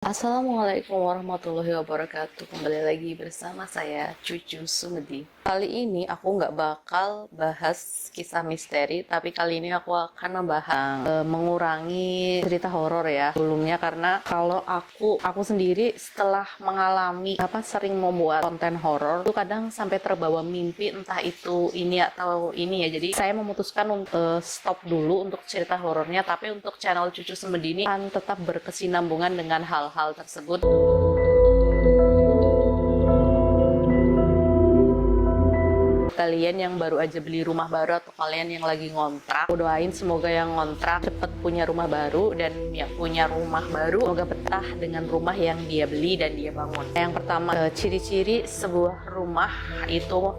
Assalamualaikum warahmatullahi wabarakatuh. Kembali lagi bersama saya Cucu Sumedi. Kali ini aku nggak bakal bahas kisah misteri, tapi kali ini aku akan membahas mengurangi cerita horor ya sebelumnya, karena kalau aku sendiri setelah mengalami sering membuat konten horor itu kadang sampai terbawa mimpi, entah itu ini atau ini ya. Jadi saya memutuskan untuk stop dulu untuk cerita horornya, tapi untuk channel Cucu Sumedi ini akan tetap berkesinambungan dengan hal-hal tersebut. Kalian yang baru aja beli rumah baru atau kalian yang lagi ngontrak, aku doain semoga yang ngontrak cepet punya rumah baru, dan yang punya rumah baru semoga betah dengan rumah yang dia beli dan dia bangun. Yang pertama, ciri-ciri sebuah rumah itu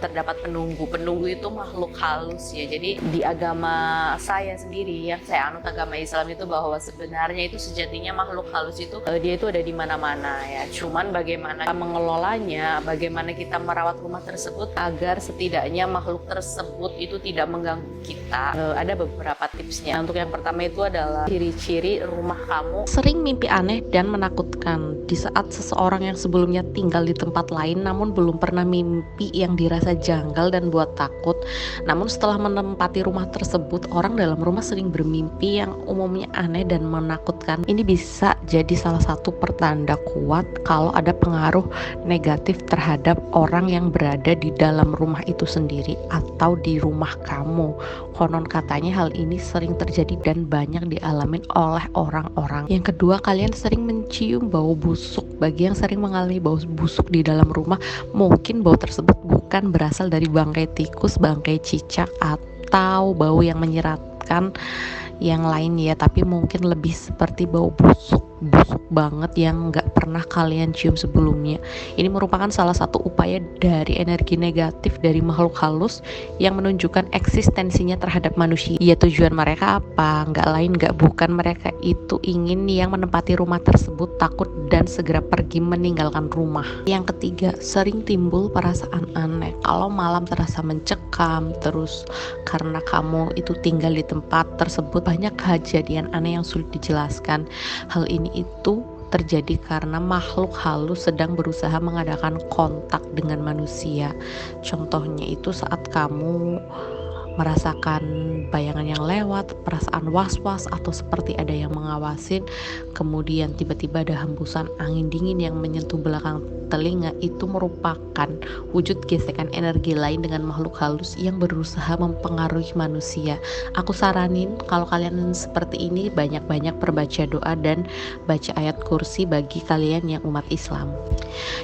terdapat penunggu. Penunggu itu makhluk halus ya. Jadi di agama saya sendiri, yang saya anut agama Islam, itu bahwa sebenarnya itu sejatinya makhluk halus itu dia itu ada di mana-mana ya. Cuman bagaimana kita mengelolanya, bagaimana kita merawat rumah tersebut agar setidaknya makhluk tersebut itu tidak mengganggu kita. Ada beberapa tipsnya. Untuk yang pertama itu adalah ciri-ciri rumah kamu Sering mimpi aneh dan menakutkan. Di saat seseorang yang sebelumnya tinggal di tempat lain namun belum pernah mimpi yang dirasa janggal dan buat takut. Namun setelah menempati rumah tersebut, orang dalam rumah sering bermimpi yang umumnya aneh dan menakutkan. Ini bisa jadi salah satu pertanda kuat kalau ada pengaruh negatif terhadap orang yang berada di dalam rumah itu sendiri atau di rumah kamu. Konon katanya hal ini sering terjadi dan banyak dialami oleh orang-orang. Yang kedua, kalian sering mencium bau busuk. Bagi yang sering mengalami bau busuk di dalam rumah, mungkin bau tersebut bukan berasal dari bangkai tikus, bangkai cicak, atau bau yang menyeratkan yang lain ya, tapi mungkin lebih seperti bau busuk banget yang nggak pernah kalian cium sebelumnya. Ini merupakan salah satu upaya dari energi negatif dari makhluk halus yang menunjukkan eksistensinya terhadap manusia. Ya, tujuan mereka apa? Nggak lain nggak bukan mereka itu ingin yang menempati rumah tersebut takut dan segera pergi meninggalkan rumah. Yang ketiga, sering timbul perasaan aneh. Kalau malam terasa mencekam terus karena kamu itu tinggal di tempat tersebut, banyak kejadian aneh yang sulit dijelaskan. Hal ini itu terjadi karena makhluk halus sedang berusaha mengadakan kontak dengan manusia. Contohnya itu saat kamu merasakan bayangan yang lewat, perasaan was-was, atau seperti ada yang mengawasin, kemudian tiba-tiba ada hembusan angin dingin yang menyentuh belakang telinga. Itu merupakan wujud gesekan energi lain dengan makhluk halus yang berusaha mempengaruhi manusia. Aku saranin kalau kalian seperti ini, banyak-banyak perbaca doa dan baca ayat kursi bagi kalian yang umat Islam.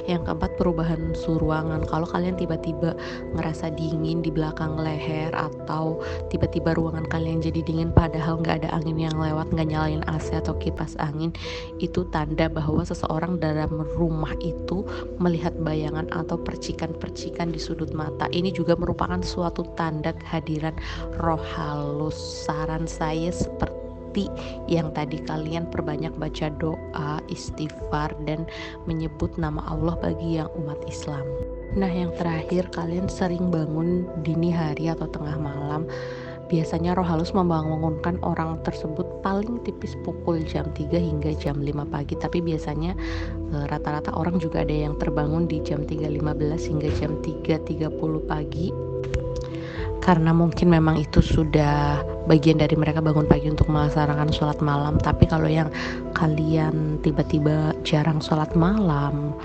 Yang keempat, perubahan suhu ruangan. Kalau kalian tiba-tiba ngerasa dingin di belakang leher, atau tiba-tiba ruangan kalian jadi dingin padahal nggak ada angin yang lewat, nggak nyalain AC atau kipas angin, itu tanda bahwa seseorang dalam rumah itu melihat bayangan atau percikan-percikan di sudut mata. Ini juga merupakan suatu tanda kehadiran roh halus. Saran saya seperti yang tadi, kalian perbanyak baca doa, istighfar, dan menyebut nama Allah bagi yang umat Islam. Nah, yang terakhir, kalian sering bangun dini hari atau tengah malam. Biasanya roh halus membangunkan orang tersebut paling tipis pukul jam 3 hingga jam 5 pagi. Tapi biasanya rata-rata orang juga ada yang terbangun di jam 3.15 hingga jam 3.30 pagi, karena mungkin memang itu sudah bagian dari mereka bangun pagi untuk melaksanakan sholat malam. Tapi kalau yang kalian tiba-tiba jarang sholat malam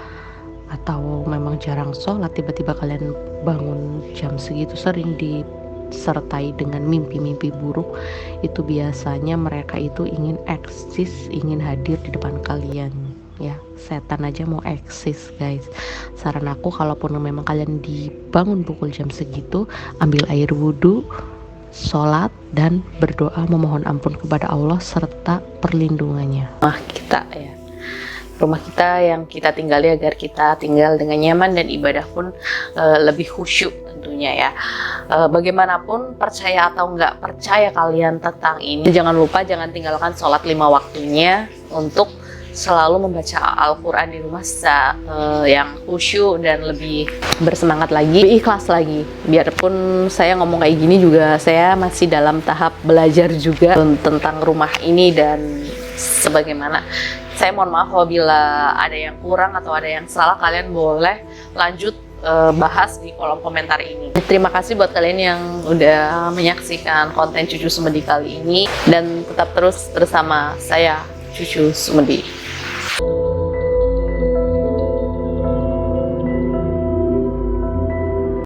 atau memang jarang sholat, tiba-tiba kalian bangun jam segitu, sering disertai dengan mimpi-mimpi buruk, itu biasanya mereka itu ingin eksis, ingin hadir di depan kalian ya. Setan aja mau eksis guys. Saran aku, kalaupun memang kalian dibangun pukul jam segitu, ambil air wudhu, sholat, dan berdoa memohon ampun kepada Allah serta perlindungannya. Rumah kita yang kita tinggali, agar kita tinggal dengan nyaman dan ibadah pun lebih khusyuk tentunya ya. Bagaimanapun percaya atau nggak percaya kalian tentang ini, jangan lupa jangan tinggalkan sholat 5 waktunya untuk selalu membaca Al-Quran di rumah yang khusyuk dan lebih bersemangat lagi, lebih ikhlas lagi. Biarpun saya ngomong kayak gini juga, saya masih dalam tahap belajar juga tentang rumah ini dan sebagaimana Saya mohon maaf apabila ada yang kurang atau ada yang salah, kalian boleh lanjut bahas di kolom komentar ini. Terima kasih buat kalian yang udah menyaksikan konten Cucu Sumedi kali ini, dan tetap terus bersama saya, Cucu Sumedi.